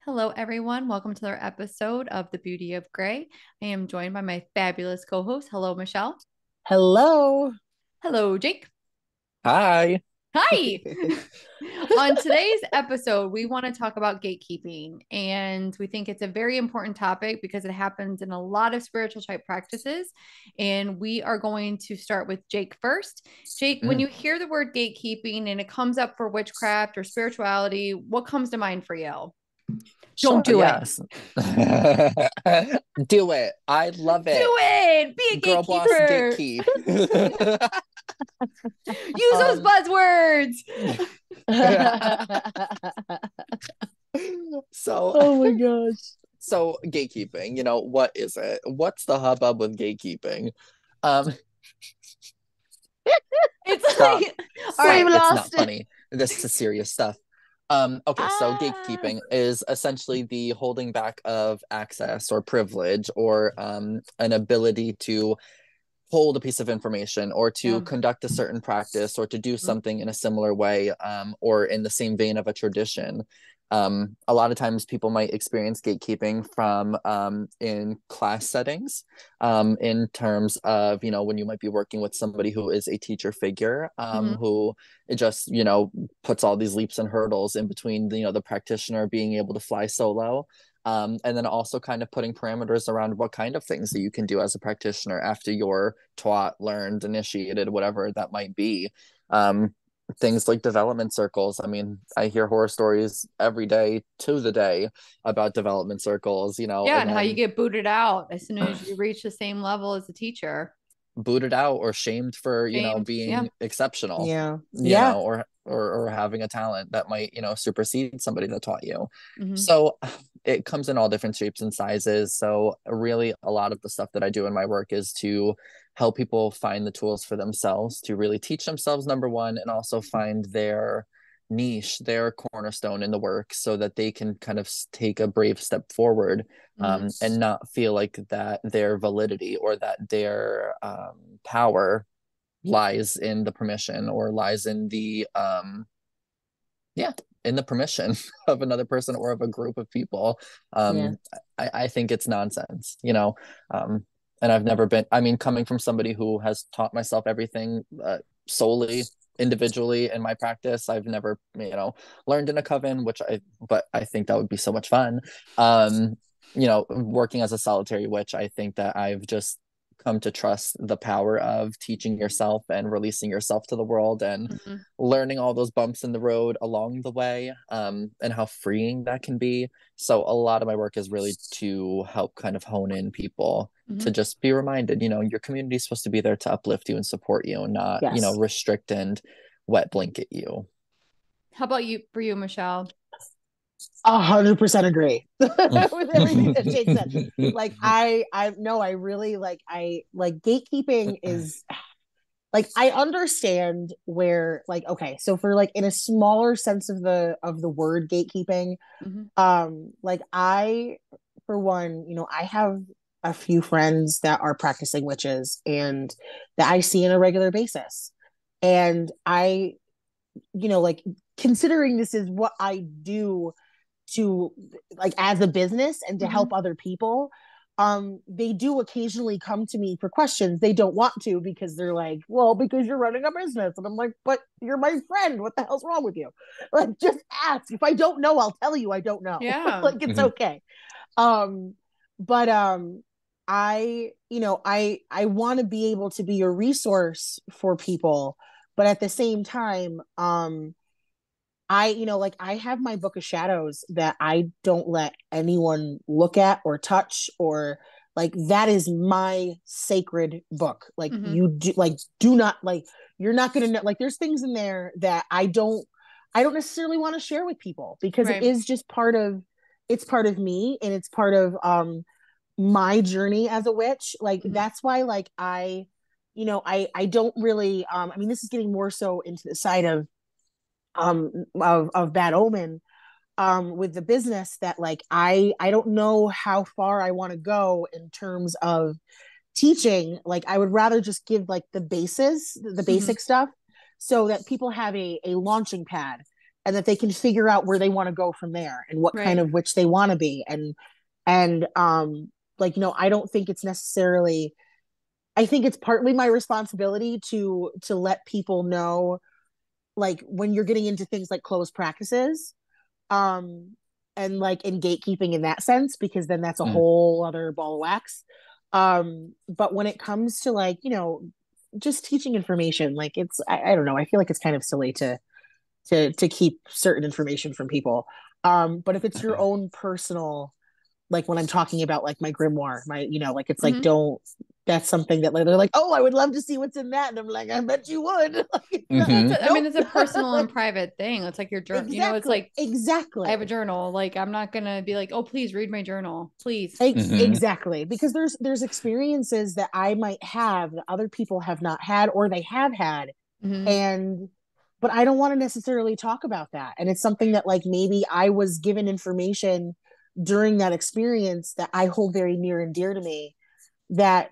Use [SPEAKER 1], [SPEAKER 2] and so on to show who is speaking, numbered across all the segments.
[SPEAKER 1] Hello, everyone. Welcome to our episode of The Beauty of Grey. I am joined by my fabulous co host. Hello, Michelle.
[SPEAKER 2] Hello.
[SPEAKER 1] Hello, Jake.
[SPEAKER 3] Hi.
[SPEAKER 1] Hi. On today's episode, we want to talk about gatekeeping. And we think it's a very important topic because it happens in a lot of spiritual type practices. And we are going to start with Jake first. Jake, when
[SPEAKER 3] Mm.
[SPEAKER 1] you hear the word gatekeeping and it comes up for witchcraft or spirituality, what comes to mind for you? Don't
[SPEAKER 3] Sure,
[SPEAKER 1] do it.
[SPEAKER 3] yes. Do it. I love
[SPEAKER 1] Do
[SPEAKER 3] it.
[SPEAKER 1] it. Be a
[SPEAKER 3] Girl boss
[SPEAKER 1] gatekeeper.
[SPEAKER 3] gatekeep.
[SPEAKER 1] Use those
[SPEAKER 2] Um,
[SPEAKER 1] buzzwords.
[SPEAKER 3] So,
[SPEAKER 2] oh my gosh.
[SPEAKER 3] so gatekeeping, what is it? What's the hubbub with gatekeeping? Um,
[SPEAKER 1] It's
[SPEAKER 3] Stop.
[SPEAKER 1] like, all
[SPEAKER 2] We've
[SPEAKER 1] right.
[SPEAKER 3] Stop. It's not
[SPEAKER 2] lost it.
[SPEAKER 3] funny. This is serious stuff. Okay, so
[SPEAKER 1] Ah,
[SPEAKER 3] gatekeeping is essentially the holding back of access or privilege or an ability to hold a piece of information or to
[SPEAKER 1] yeah.
[SPEAKER 3] conduct a certain practice or to do
[SPEAKER 1] Mhm.
[SPEAKER 3] something in a similar way or in the same vein of a tradition. A lot of times people might experience gatekeeping from in class settings, in terms of, when you might be working with somebody who is a teacher figure,
[SPEAKER 1] Mhm.
[SPEAKER 3] who it just, puts all these leaps and hurdles in between, the practitioner being able to fly solo, and then also kind of putting parameters around what kind of things that you can do as a practitioner after you're taught, learned, initiated, whatever that might be. Um, Things like development circles. I mean, I hear horror stories every day to the day about development circles,
[SPEAKER 1] Yeah,
[SPEAKER 3] and
[SPEAKER 1] and how you
[SPEAKER 3] then
[SPEAKER 1] get booted out as soon as you reach the same level as the teacher.
[SPEAKER 3] booted out or shamed for
[SPEAKER 1] Shamed. Yeah.
[SPEAKER 3] being exceptional,
[SPEAKER 2] Yeah. Yeah.
[SPEAKER 3] or having a talent that might supersede somebody that taught you.
[SPEAKER 1] Hmm.
[SPEAKER 3] So it comes in all different shapes and sizes. So really a lot of the stuff that I do in my work is to help people find the tools for themselves to really teach themselves, number one, and also find their niche, their cornerstone in the work so that they can kind of take a brave step forward,
[SPEAKER 1] Hmm.
[SPEAKER 3] and not feel like that their validity or that their power lies in the permission or lies in the yeah, in the permission of another person or of a group of people.
[SPEAKER 2] Yeah.
[SPEAKER 3] I think it's nonsense, um, and I've never been, I mean, coming from somebody who has taught myself everything solely individually in my practice, I've never, learned in a coven, but I think that would be so much fun. Um, Working as a solitary witch, I think that I've just come to trust the power of teaching yourself and releasing yourself to the world and
[SPEAKER 1] Hmm.
[SPEAKER 3] learning all those bumps in the road along the way, and how freeing that can be. So a lot of my work is really to help kind of hone in people to
[SPEAKER 1] Hmm.
[SPEAKER 3] just be reminded, your community is supposed to be there to uplift you and support you and not,
[SPEAKER 2] Yes.
[SPEAKER 3] restrict and wet blanket you.
[SPEAKER 1] How about you for you, Michelle?
[SPEAKER 2] 100% agree with everything that Jake said. Like I no, I really I like gatekeeping is like I understand where okay, so for in a smaller sense of the word gatekeeping,
[SPEAKER 1] Hmm.
[SPEAKER 2] like I for one, I have a few friends that are practicing witches and that I see on a regular basis. And considering this is what I do to as a business and to help
[SPEAKER 1] Hmm.
[SPEAKER 2] other people, they do occasionally come to me for questions. They don't want to because they're like, well, because you're running a business. And I'm like, but you're my friend. What the hell's wrong with you? Like, just ask. If I don't know, I'll tell you I don't know.
[SPEAKER 1] Yeah.
[SPEAKER 2] Like, it's okay. um but I want to be able to be a resource for people, but at the same time, I have my book of shadows that I don't let anyone look at or touch, or that is my sacred book. Like,
[SPEAKER 1] Hmm.
[SPEAKER 2] you do not, you're not going to know, there's things in there that I don't necessarily want to share with people because it
[SPEAKER 1] Right.
[SPEAKER 2] is just it's part of me, and it's part of my journey as a witch. Like,
[SPEAKER 1] Hmm.
[SPEAKER 2] that's why, I don't really, I mean, this is getting more so into the side of bad omen, with the business, that I don't know how far I want to go in terms of teaching. Like, I would rather just give the
[SPEAKER 1] Hmm.
[SPEAKER 2] basic stuff, so that people have a launching pad and that they can figure out where they want to go from there and what kind of witch they want to be. And like, I don't think it's necessarily, I think it's partly my responsibility to let people know, like, when you're getting into things like closed practices, and like in gatekeeping in that sense, because then that's a whole other ball of wax. But when it comes to, like, just teaching information, like, it's, I don't know, I feel like it's kind of silly to keep certain information from people. But if it's your own personal, like when I'm talking about like my grimoire, my, like, it's like, don't, that's something that, like, they're like, oh, I would love to see what's in that. And I'm like, I bet you would. Like,
[SPEAKER 1] I mean, it's a personal and private thing. It's like your journal,
[SPEAKER 2] exactly,
[SPEAKER 1] it's like,
[SPEAKER 2] exactly.
[SPEAKER 1] I have a journal. Like, I'm not going to be like, oh, please read my journal, please.
[SPEAKER 2] Exactly. Because there's experiences that I might have that other people have not had, or they have had. But I don't want to necessarily talk about that. And it's something that, like, maybe I was given information during that experience that I hold very near and dear to me, that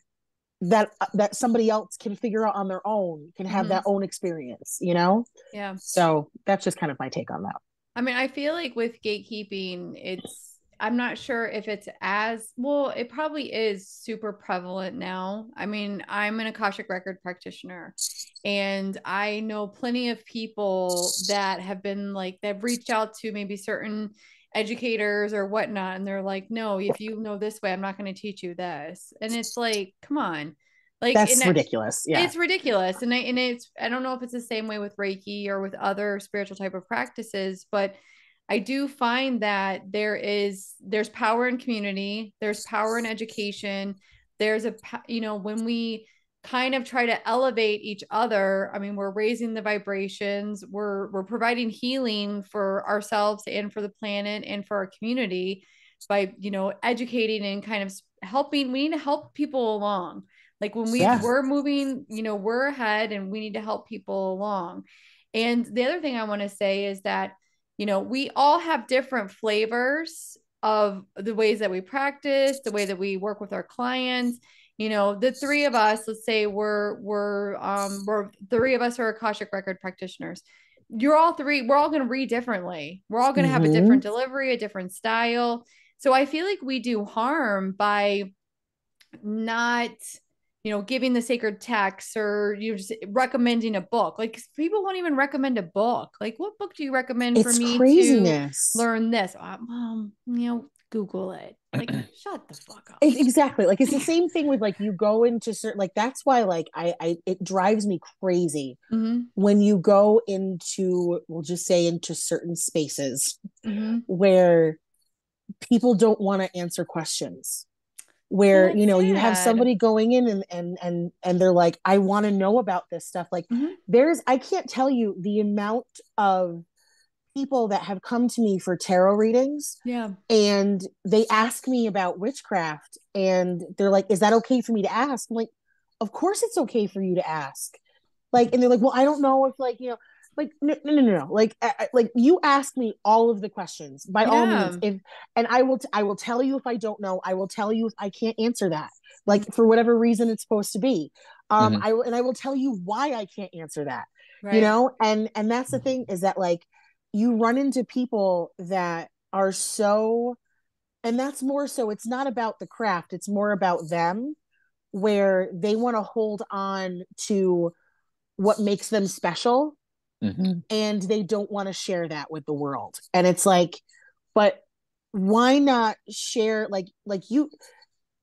[SPEAKER 2] somebody else can figure out on their own, can have that own experience,
[SPEAKER 1] Yeah.
[SPEAKER 2] So that's just kind of my take on that.
[SPEAKER 1] I mean, I feel like with gatekeeping, I'm not sure if it's as well, it probably is super prevalent now. I mean, I'm an Akashic record practitioner, and I know plenty of people that have been like, they've reached out to maybe certain educators or whatnot, and they're like, no, if you know this way, I'm not going to teach you this. And it's like, come on. Like,
[SPEAKER 2] that's ridiculous. Yeah.
[SPEAKER 1] It's ridiculous. And I don't know if it's the same way with Reiki or with other spiritual type of practices, but I do find that there's power in community, there's power in education. There's when we kind of try to elevate each other, I mean, we're raising the vibrations, we're providing healing for ourselves and for the planet and for our community by, educating and kind of helping. We need to help people along. Like when we're moving, we're ahead, and we need to help people along. And the other thing I want to say is that, we all have different flavors of the ways that we practice, the way that we work with our clients. The three of us, let's say we're three of us are Akashic record practitioners. We're all going to read differently. We're all going to have a different delivery, a different style. So I feel like we do harm by not, giving the sacred text, or just recommending a book. Like, people won't even recommend a book. Like, what book do you recommend for me
[SPEAKER 2] craziness.
[SPEAKER 1] to learn this? Google it. Like, shut the fuck up.
[SPEAKER 2] Exactly. Like, it's the same thing with, like, you go into certain, like, that's why, like, I it drives me crazy when you go into, we'll just say, into certain spaces where people don't want to answer questions, where you have somebody going in and they're like, I want to know about this stuff. Like, I can't tell you the amount of people that have come to me for tarot readings, and they ask me about witchcraft, and they're like, is that okay for me to ask? I'm like, of course it's okay for you to ask. Like, and they're like, well, I don't know if, like, like, no. Like, like, you ask me all of the questions, by all means. And I will tell you if I don't know. I will tell you if I can't answer that, like, for whatever reason it's supposed to be. I will tell you why I can't answer that. And that's the thing, is that, like, you run into people that are so, and that's more so, it's not about the craft, it's more about them, where they want to hold on to what makes them special, and they don't want to share that with the world. And it's like, but why not share, like your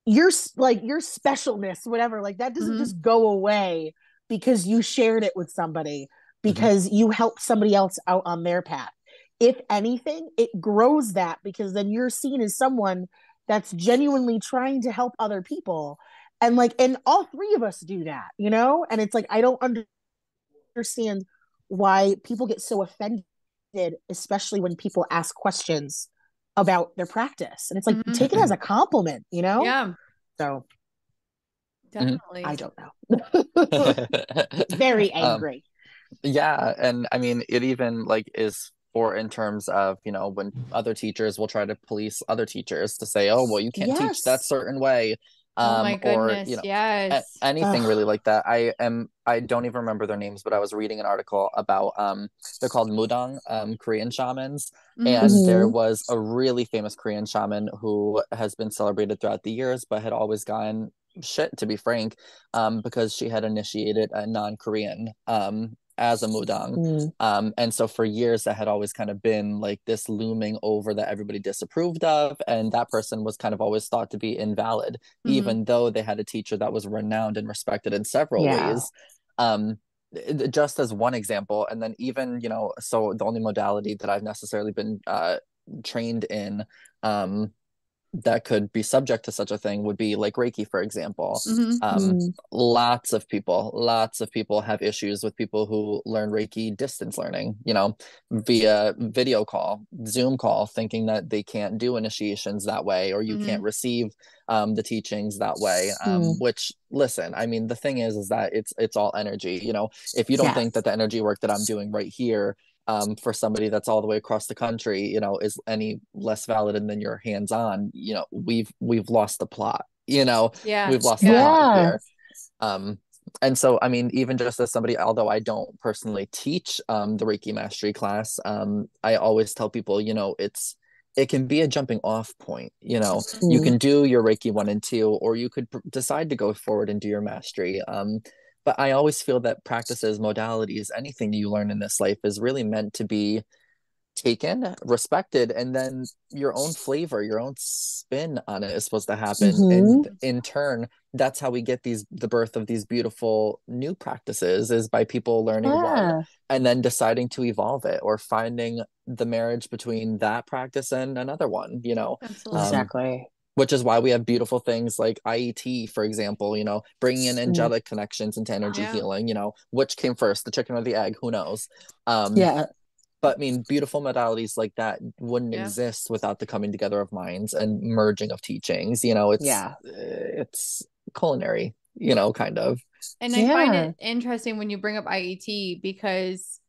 [SPEAKER 2] specialness, whatever, like, that doesn't just go away because you shared it with somebody, because you helped somebody else out on their path. If anything, it grows that, because then you're seen as someone that's genuinely trying to help other people. And, like, and all three of us do that, and it's like, I don't understand why people get so offended, especially when people ask questions about their practice. And it's like, take it as a compliment,
[SPEAKER 1] Yeah.
[SPEAKER 2] So
[SPEAKER 1] definitely.
[SPEAKER 2] I don't know. Very angry.
[SPEAKER 3] Yeah. And I mean, it even, like, is for, in terms of, when other teachers will try to police other teachers to say, oh, well, you can't teach that certain way.
[SPEAKER 1] Oh my
[SPEAKER 3] or
[SPEAKER 1] goodness. Yes.
[SPEAKER 3] anything
[SPEAKER 2] Ugh.
[SPEAKER 3] really like that. I don't even remember their names, but I was reading an article about they're called mudang, Korean shamans.
[SPEAKER 1] Mm-hmm.
[SPEAKER 3] And there
[SPEAKER 2] Mhm.
[SPEAKER 3] was a really famous Korean shaman who has been celebrated throughout the years, but had always gotten shit, to be frank, because she had initiated a non-Korean as a mudang.
[SPEAKER 2] Mm.
[SPEAKER 3] And so for years that had always kind of been like this looming over that everybody disapproved of, and that person was kind of always thought to be invalid,
[SPEAKER 1] Mm-hmm.
[SPEAKER 3] even though they had a teacher that was renowned and respected in several
[SPEAKER 2] Yeah.
[SPEAKER 3] ways. Um, just as one example, and then even, so the only modality that I've necessarily been trained in, that could be subject to such a thing would be like Reiki, for example.
[SPEAKER 1] Mm-hmm.
[SPEAKER 2] Mm.
[SPEAKER 3] Lots of people have issues with people who learn Reiki distance learning, via video call, Zoom call, thinking that they can't do initiations that way, or you
[SPEAKER 1] Mm-hmm.
[SPEAKER 3] can't receive the teachings that way.
[SPEAKER 2] Mm.
[SPEAKER 3] Which, listen, I mean, the thing is that it's all energy. If you don't
[SPEAKER 2] Yeah.
[SPEAKER 3] think that the energy work that I'm doing right here, for somebody that's all the way across the country, is any less valid than your hands-on, we've lost the plot.
[SPEAKER 1] Yeah.
[SPEAKER 3] We've lost the
[SPEAKER 1] Yeah.
[SPEAKER 3] plot
[SPEAKER 2] Yeah.
[SPEAKER 3] here. And so, I mean, even just as somebody, although I don't personally teach the Reiki Mastery class, I always tell people, it can be a jumping off point. You
[SPEAKER 2] Mm.
[SPEAKER 3] can do your Reiki 1 and 2, or you could decide to go forward and do your mastery. But I always feel that practices, modalities, anything you learn in this life is really meant to be taken, respected, and then your own flavor, your own spin on it is supposed to happen.
[SPEAKER 2] Mhm.
[SPEAKER 3] And in turn, that's how we get the birth of these beautiful new practices, is by people learning one
[SPEAKER 2] Yeah.
[SPEAKER 3] and then deciding to evolve it, or finding the marriage between that practice and another one,
[SPEAKER 1] Absolutely.
[SPEAKER 2] Exactly.
[SPEAKER 3] which is why we have beautiful things like IET, for example, bringing in
[SPEAKER 2] Mm.
[SPEAKER 3] angelic connections into energy
[SPEAKER 1] Yeah.
[SPEAKER 3] healing, which came first, the chicken or the egg, who knows?
[SPEAKER 2] Yeah.
[SPEAKER 3] But I mean, beautiful modalities like that wouldn't
[SPEAKER 1] Yeah.
[SPEAKER 3] exist without the coming together of minds and merging of teachings.
[SPEAKER 2] Yeah.
[SPEAKER 3] It's culinary, kind of.
[SPEAKER 1] And I find
[SPEAKER 2] Yeah.
[SPEAKER 1] it interesting when you bring up IET because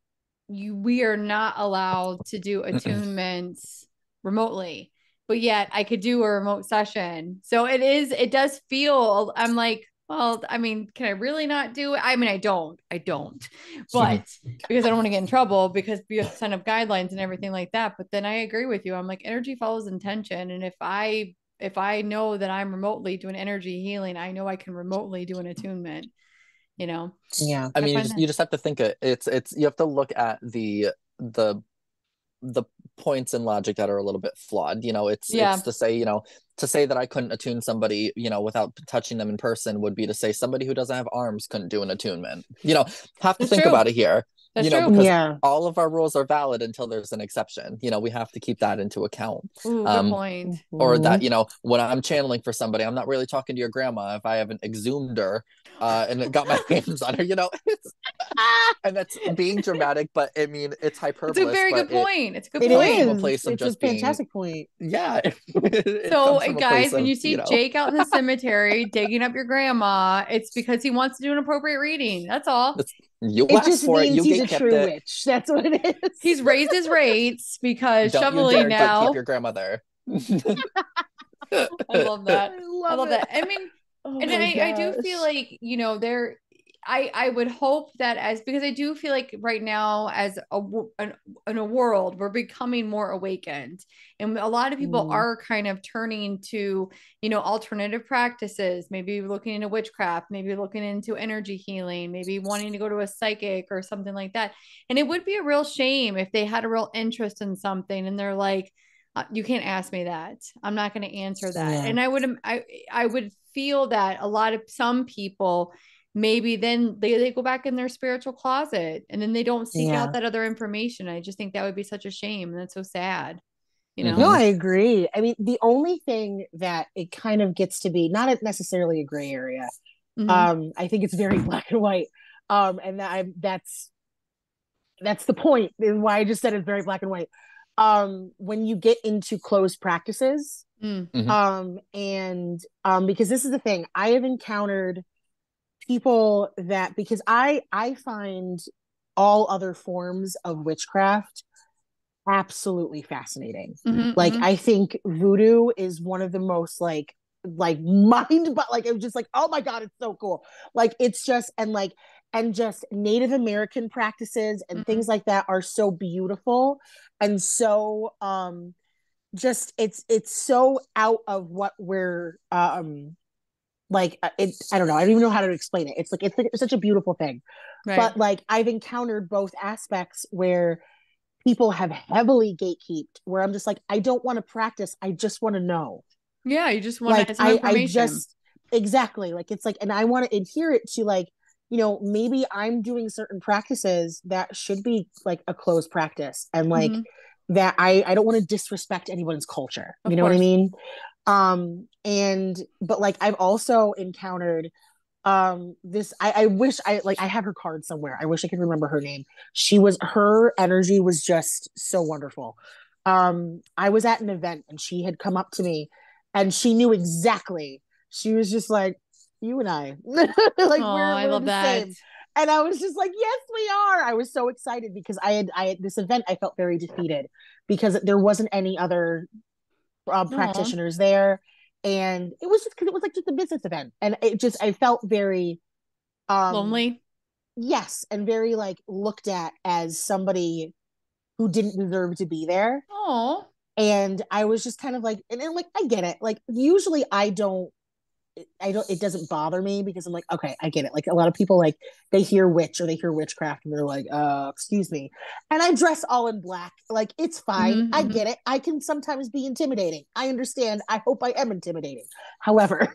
[SPEAKER 1] we are not allowed to do attunements remotely, but yet I could do a remote session. So it does feel, I'm like, well, I mean, can I really not do it? I mean, I don't, but because I don't want to get in trouble because we have to send up guidelines and everything like that. But then I agree with you. I'm like, energy follows intention. And if I know that I'm remotely doing energy healing, I know I can remotely do an attunement, you know,
[SPEAKER 2] Yeah.
[SPEAKER 3] I
[SPEAKER 1] I
[SPEAKER 3] mean,
[SPEAKER 1] find that.
[SPEAKER 3] you just have to think it's you have to look at the the points in logic that are a little bit flawed. It's
[SPEAKER 1] Yeah,
[SPEAKER 3] to say, to say that I couldn't attune somebody, without touching them in person, would be to say somebody who doesn't have arms couldn't do an attunement. Have to
[SPEAKER 1] that's
[SPEAKER 3] think
[SPEAKER 1] true.
[SPEAKER 3] about it here.
[SPEAKER 1] That's true.
[SPEAKER 3] Because
[SPEAKER 2] Yeah.
[SPEAKER 3] all of our rules are valid until there's an exception. We have to keep that into account.
[SPEAKER 1] Ooh, good point.
[SPEAKER 3] Or that,
[SPEAKER 2] Mhm.
[SPEAKER 3] when I'm channeling for somebody, I'm not really talking to your grandma if I haven't exhumed her and got my hands on her. It's and that's being dramatic, but I mean, it's
[SPEAKER 1] It's a
[SPEAKER 3] hyperbole,
[SPEAKER 1] very
[SPEAKER 3] but
[SPEAKER 1] good
[SPEAKER 3] it
[SPEAKER 1] point. It's a good
[SPEAKER 2] It
[SPEAKER 3] comes from
[SPEAKER 1] point.
[SPEAKER 3] a
[SPEAKER 2] is.
[SPEAKER 3] place of
[SPEAKER 2] It's a
[SPEAKER 3] just being,
[SPEAKER 2] fantastic point.
[SPEAKER 3] yeah, it
[SPEAKER 1] So,
[SPEAKER 3] comes from a place
[SPEAKER 1] guys, when
[SPEAKER 3] of,
[SPEAKER 1] you see Jake out in the cemetery digging up your grandma, it's because he wants to do an appropriate reading. That's all.
[SPEAKER 3] it's, you
[SPEAKER 2] It
[SPEAKER 3] asked
[SPEAKER 2] just
[SPEAKER 3] for it,
[SPEAKER 2] means
[SPEAKER 3] you
[SPEAKER 2] he's a
[SPEAKER 3] gate kept
[SPEAKER 2] true
[SPEAKER 3] it.
[SPEAKER 2] witch. That's what it is.
[SPEAKER 1] He's raised his rates because
[SPEAKER 3] Don't you
[SPEAKER 1] shoveling
[SPEAKER 3] dare gatekeep
[SPEAKER 1] now.
[SPEAKER 3] your grandmother.
[SPEAKER 1] I love that.
[SPEAKER 2] I
[SPEAKER 1] I
[SPEAKER 2] love
[SPEAKER 1] love
[SPEAKER 2] it.
[SPEAKER 1] that. I mean,
[SPEAKER 2] Oh
[SPEAKER 1] and
[SPEAKER 2] my
[SPEAKER 1] I do feel
[SPEAKER 2] gosh.
[SPEAKER 1] like, there I would hope that as because I do feel like right now as in a world we're becoming more awakened and a lot of people
[SPEAKER 2] Mm.
[SPEAKER 1] are kind of turning to alternative practices, maybe looking into witchcraft, maybe looking into energy healing, maybe wanting to go to a psychic or something like that. And it would be a real shame if they had a real interest in something and they're like, you can't ask me that. I'm not going to answer that.
[SPEAKER 2] Yeah.
[SPEAKER 1] And I would feel that some people maybe then they go back in their spiritual closet and then they don't seek out
[SPEAKER 2] Yeah.
[SPEAKER 1] that other information. I just think that would be such a shame. And that's so sad, you
[SPEAKER 2] No,
[SPEAKER 1] know?
[SPEAKER 3] Hmm.
[SPEAKER 2] I agree. I mean, the only thing that it kind of gets to be not necessarily a gray area.
[SPEAKER 1] Mm-hmm.
[SPEAKER 2] I think it's very black and white. And that's the point. Is why I just said it's very black and white. When you get into closed practices,
[SPEAKER 1] Mm.
[SPEAKER 3] Hmm.
[SPEAKER 2] and because this is the thing, I have encountered people that because I find all other forms of witchcraft absolutely fascinating.
[SPEAKER 1] Mm-hmm,
[SPEAKER 2] Like
[SPEAKER 1] mm-hmm.
[SPEAKER 2] I think voodoo is one of the most like like mind, but like it was just like, oh my God, it's so cool. Like it's just, and just Native American practices and things like that are so beautiful and so just it's so out of what we're like I don't know, I don't even know how to explain it. It's such a beautiful thing.
[SPEAKER 1] Right.
[SPEAKER 2] But like I've encountered both aspects where people have heavily gatekeeped, where I'm just like, I don't want to practice, I just want to know.
[SPEAKER 1] Yeah, you just want
[SPEAKER 2] like
[SPEAKER 1] some information.
[SPEAKER 2] I just exactly, like it's like, and I want to adhere it to like, you know, maybe I'm doing certain practices that should be like a closed practice, and like that I don't want to disrespect anyone's culture.
[SPEAKER 1] Of
[SPEAKER 2] You know
[SPEAKER 1] course.
[SPEAKER 2] what I mean? And but like I've also encountered this I wish I have her card somewhere. I wish I could remember her name. Her energy was just so wonderful. I was at an event and she had come up to me and she knew exactly. She was just like, you and I like
[SPEAKER 1] I
[SPEAKER 2] we're
[SPEAKER 1] love
[SPEAKER 2] the
[SPEAKER 1] that.
[SPEAKER 2] same. And I was just like, yes, we are. I was so excited because I had this event, I felt very defeated because there wasn't any other practitioners there, and it was just because it was like just a business event, and I felt very
[SPEAKER 1] lonely.
[SPEAKER 2] Yes, and very like looked at as somebody who didn't deserve to be there.
[SPEAKER 1] Oh,
[SPEAKER 2] and I was just kind of like, and like I get it, like usually it doesn't bother me because I'm like, okay, I get it. Like a lot of people, like they hear witch or they hear witchcraft and they're like, excuse me. And I dress all in black. Like it's fine. I get it. I can sometimes be intimidating. I understand. I hope I am intimidating. However,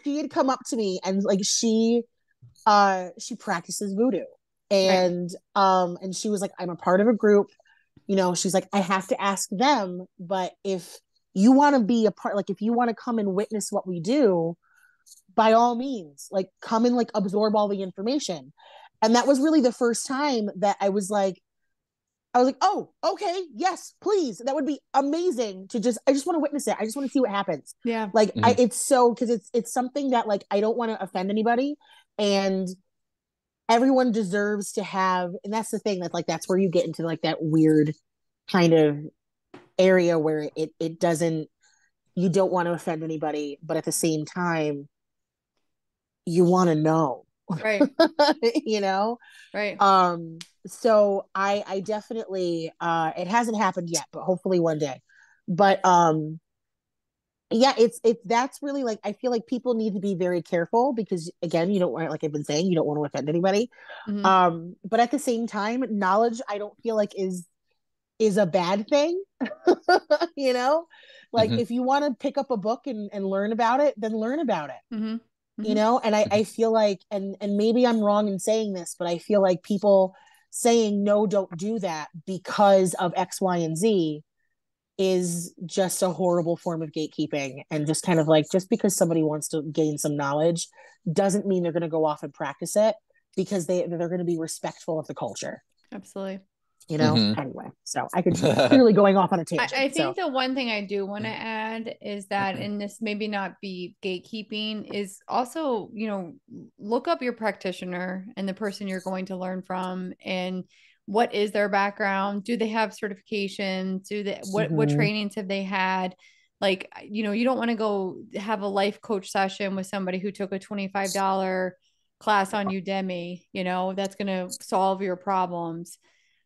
[SPEAKER 2] she had come up to me and like she practices voodoo. And she was like, I'm a part of a group, you know, she's like, I have to ask them, but if you want to be a part, like if you want to come and witness what we do, by all means, like come and like absorb all the information. And that was really the first time that I was like, oh, okay, yes, please, that would be amazing to I just want to witness it, I just want to see what happens.
[SPEAKER 1] Yeah.
[SPEAKER 2] Like it's so, because it's something that like I don't want to offend anybody, and everyone deserves to have, and that's the thing, that like that's where you get into like that weird kind of area where it doesn't, you don't want to offend anybody, but at the same time you want to know,
[SPEAKER 1] right?
[SPEAKER 2] You know,
[SPEAKER 1] right.
[SPEAKER 2] So I definitely it hasn't happened yet, but hopefully one day. But yeah, it's that's really like, I feel like people need to be very careful because again, you don't want, like I've been saying, you don't want to offend anybody. But at the same time, knowledge I don't feel like is a bad thing. You know, like if you want to pick up a book and learn about it, then learn about it. You know, and I feel like, and maybe I'm wrong in saying this, but I feel like people saying no, don't do that because of X, Y, and Z is just a horrible form of gatekeeping. And just kind of like, just because somebody wants to gain some knowledge doesn't mean they're going to go off and practice it, because they're going to be respectful of the culture.
[SPEAKER 1] Absolutely.
[SPEAKER 2] You know, anyway, so I could clearly going off on a tangent.
[SPEAKER 1] I think the one thing I do want to add is that, and this maybe not be gatekeeping, is also, you know, look up your practitioner and the person you're going to learn from, and what is their background? Do they have certifications? What trainings have they had? Like, you know, you don't want to go have a life coach session with somebody who took a $25 class on Udemy, you know, that's going to solve your problems.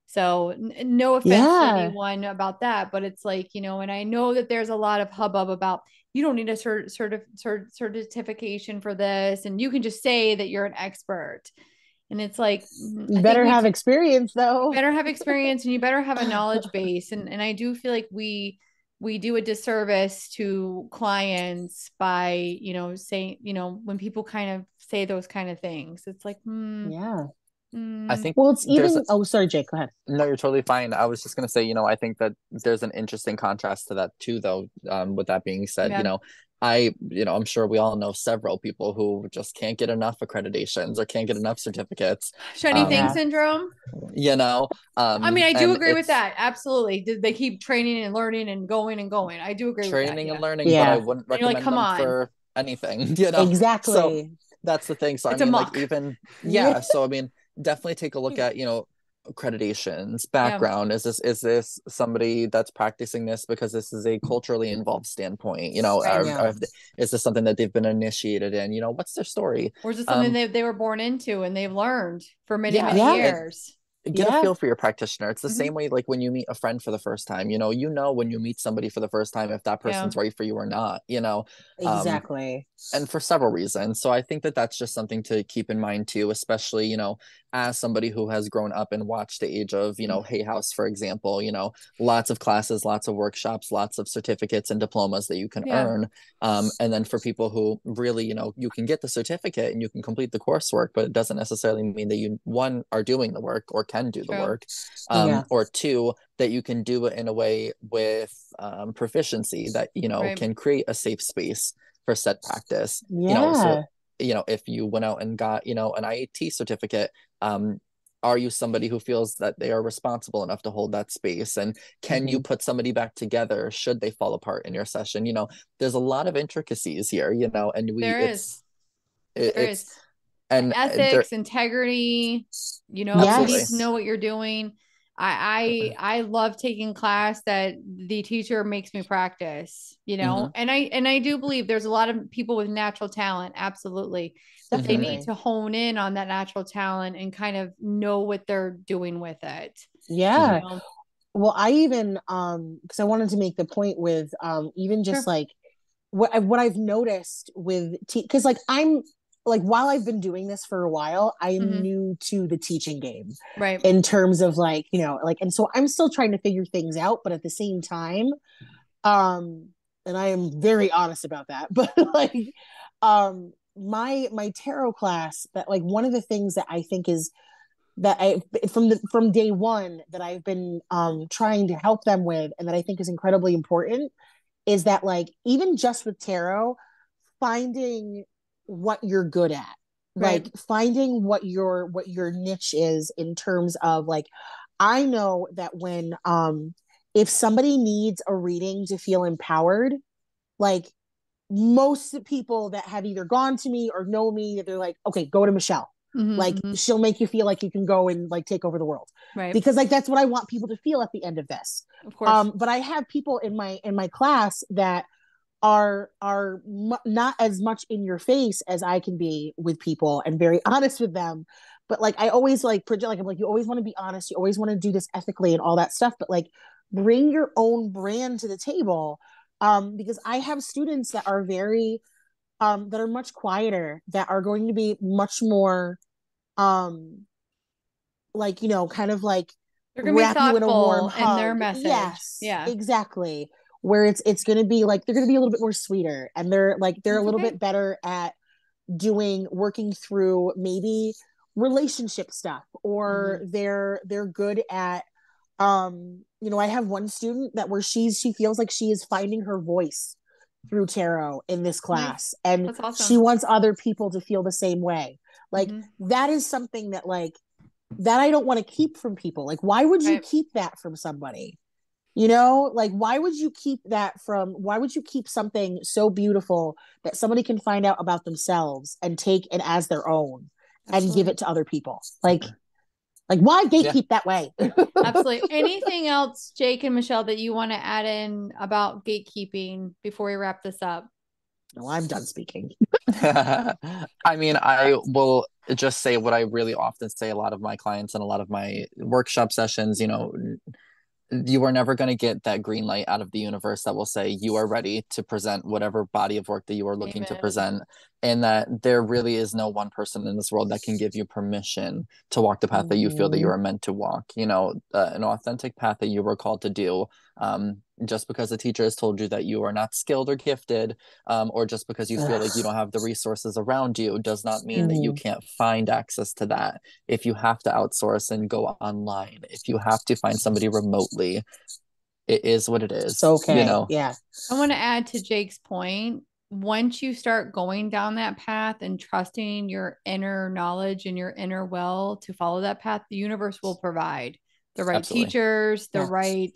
[SPEAKER 1] So no offense to anyone about that, but it's like, you know, and I know that there's a lot of hubbub about, you don't need a certification for this, and you can just say that you're an expert. And it's like,
[SPEAKER 2] you better have experience though.
[SPEAKER 1] You better have experience, and you better have a knowledge base. And I do feel like we do a disservice to clients by, you know, saying, you know, when people kind of say those kind of things, it's like,
[SPEAKER 2] yeah.
[SPEAKER 3] I think,
[SPEAKER 2] well, it's even sorry, Jake, go ahead.
[SPEAKER 3] No, you're totally fine. I was just gonna say, you know, I think that there's an interesting contrast to that too, though. With that being said, you know, I'm sure we all know several people who just can't get enough accreditations or can't get enough certificates.
[SPEAKER 1] Shiny thing syndrome.
[SPEAKER 3] You know,
[SPEAKER 1] I mean, I do agree with that. Absolutely. They keep training and learning and going and going. I do agree with that.
[SPEAKER 3] Training and learning, but I wouldn't recommend them for anything, you know?
[SPEAKER 2] Exactly.
[SPEAKER 3] So that's the thing. So
[SPEAKER 1] it's
[SPEAKER 3] I mean, like even, so I mean, definitely take a look at, you know, accreditations, background. Is this somebody that's practicing this because this is a culturally involved standpoint? Is this something that they've been initiated in? What's their story?
[SPEAKER 1] Or is it something they were born into and they've learned for many,
[SPEAKER 3] Yeah,
[SPEAKER 1] many years?
[SPEAKER 3] Get a feel for your practitioner. It's the same way like when you meet a friend for the first time, when you meet somebody for the first time if that person's right for you or not.
[SPEAKER 2] Exactly.
[SPEAKER 3] And for several reasons. So I think that that's just something to keep in mind too, especially, as somebody who has grown up and watched the age of, Hay House, for example, lots of classes, lots of workshops, lots of certificates and diplomas that you can earn. And then for people who really, you can get the certificate and you can complete the coursework, but it doesn't necessarily mean that you, one, are doing the work or can do the work, or two, that you can do it in a way with proficiency that, can create a safe space for said practice. So if you went out and got an IAT certificate, are you somebody who feels that they are responsible enough to hold that space, and can you put somebody back together should they fall apart in your session? There's a lot of intricacies here, and
[SPEAKER 1] there is and ethics, integrity, you need to know what you're doing. I love taking class that the teacher makes me practice, and I do believe there's a lot of people with natural talent. Absolutely. But they need to hone in on that natural talent and kind of know what they're doing with it.
[SPEAKER 2] Yeah. Well, I even, cause I wanted to make the point with, even just like what I've noticed with, cause like I'm, like while I've been doing this for a while, I am new to the teaching game,
[SPEAKER 1] right?
[SPEAKER 2] In terms of like, and so I'm still trying to figure things out, but at the same time, and I am very honest about that, but like, my tarot class, that like one of the things that I think is that I from day one that I've been trying to help them with, and that I think is incredibly important, is that like even just with tarot, finding what you're good at, like finding what your niche is, in terms of like, I know that when if somebody needs a reading to feel empowered, like most people that have either gone to me or know me, they're like, okay, go to Michelle. Like she'll make you feel like you can go and like take over the world, because like that's what I want people to feel at the end of this.
[SPEAKER 1] Of course.
[SPEAKER 2] But I have people in my class that are not as much in your face as I can be with people, and very honest with them. But like I always like project, like I'm like, you always want to be honest, you always want to do this ethically and all that stuff, but like bring your own brand to the table, because I have students that are very that are much quieter, that are going to be much more like kind of like
[SPEAKER 1] they're gonna be thoughtful
[SPEAKER 2] you in a warm hug.
[SPEAKER 1] in their message.
[SPEAKER 2] Yes, exactly. Where it's going to be like, they're going to be a little bit more sweeter, and they're a little bit better at working through maybe relationship stuff, or they're good at I have one student that where she feels like she is finding her voice through tarot in this class, and
[SPEAKER 1] that's awesome.
[SPEAKER 2] she wants other people to feel the same way. Like that is something that like that I don't want to keep from people. Like why would you keep that from somebody? Like why would you keep something so beautiful that somebody can find out about themselves and take it as their own and give it to other people? Like why gatekeep that way?
[SPEAKER 1] Absolutely. Anything else, Jake and Michelle, that you want to add in about gatekeeping before we wrap this up?
[SPEAKER 2] No, I'm done speaking.
[SPEAKER 3] I mean, I will just say what I really often say a lot of my clients and a lot of my workshop sessions, you are never going to get that green light out of the universe that will say you are ready to present whatever body of work that you are looking to present, and that there really is no one person in this world that can give you permission to walk the path that you feel that you are meant to walk, an authentic path that you were called to do. Just because a teacher has told you that you are not skilled or gifted, or just because you feel like you don't have the resources around you, does not mean that you can't find access to that. If you have to outsource and go online, if you have to find somebody remotely, it is what it is.
[SPEAKER 2] It's okay. Yeah.
[SPEAKER 1] I want to add to Jake's point. Once you start going down that path and trusting your inner knowledge and your inner will to follow that path, the universe will provide the right teachers, the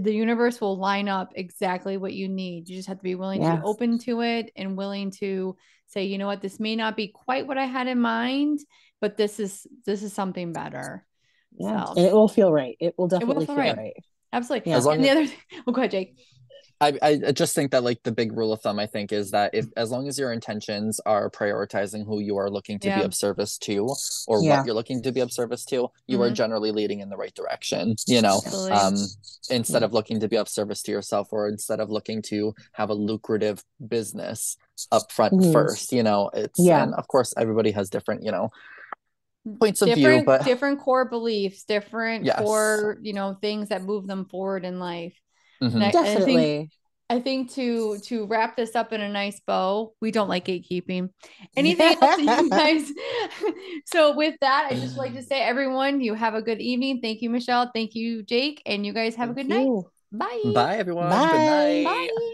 [SPEAKER 1] universe will line up exactly what you need. You just have to be willing to be open to it and willing to say, you know what, this may not be quite what I had in mind, but this is something better.
[SPEAKER 2] Yeah.
[SPEAKER 1] So
[SPEAKER 2] And it will feel right. It will
[SPEAKER 1] it will
[SPEAKER 2] definitely
[SPEAKER 1] feel
[SPEAKER 2] feel
[SPEAKER 1] right.
[SPEAKER 2] right.
[SPEAKER 1] Absolutely.
[SPEAKER 2] Yeah.
[SPEAKER 3] As long
[SPEAKER 1] And the
[SPEAKER 3] as
[SPEAKER 1] other, well, go ahead, Jake.
[SPEAKER 3] I just think that like the big rule of thumb I think is that if as long as your intentions are prioritizing who you are looking to be
[SPEAKER 1] Yeah.
[SPEAKER 3] of service to or
[SPEAKER 2] Yeah.
[SPEAKER 3] what you're looking to be of service to, you are
[SPEAKER 1] Mhm.
[SPEAKER 3] generally leading in the right direction, you know.
[SPEAKER 1] Absolutely.
[SPEAKER 3] Instead of looking to be of service to yourself or instead of looking to have a lucrative business up front
[SPEAKER 2] Mhm.
[SPEAKER 3] first, you know, it's
[SPEAKER 2] Yeah.
[SPEAKER 3] and of course everybody has different, you know, points of view, but
[SPEAKER 1] different core beliefs, different
[SPEAKER 3] yes.
[SPEAKER 1] core, you know, things that move them forward in life.
[SPEAKER 3] Mhm.
[SPEAKER 1] And
[SPEAKER 2] Definitely.
[SPEAKER 1] I think to wrap this up in a nice bow, we don't like gatekeeping. Anything else that you guys? So with that, I just like to say, everyone, you have a good evening. Thank you, Michelle. Thank you, Jake, and you guys have a
[SPEAKER 2] Thank
[SPEAKER 1] good night.
[SPEAKER 2] you.
[SPEAKER 1] Bye.
[SPEAKER 3] Bye everyone. Good
[SPEAKER 2] Bye.
[SPEAKER 3] night.
[SPEAKER 1] Bye.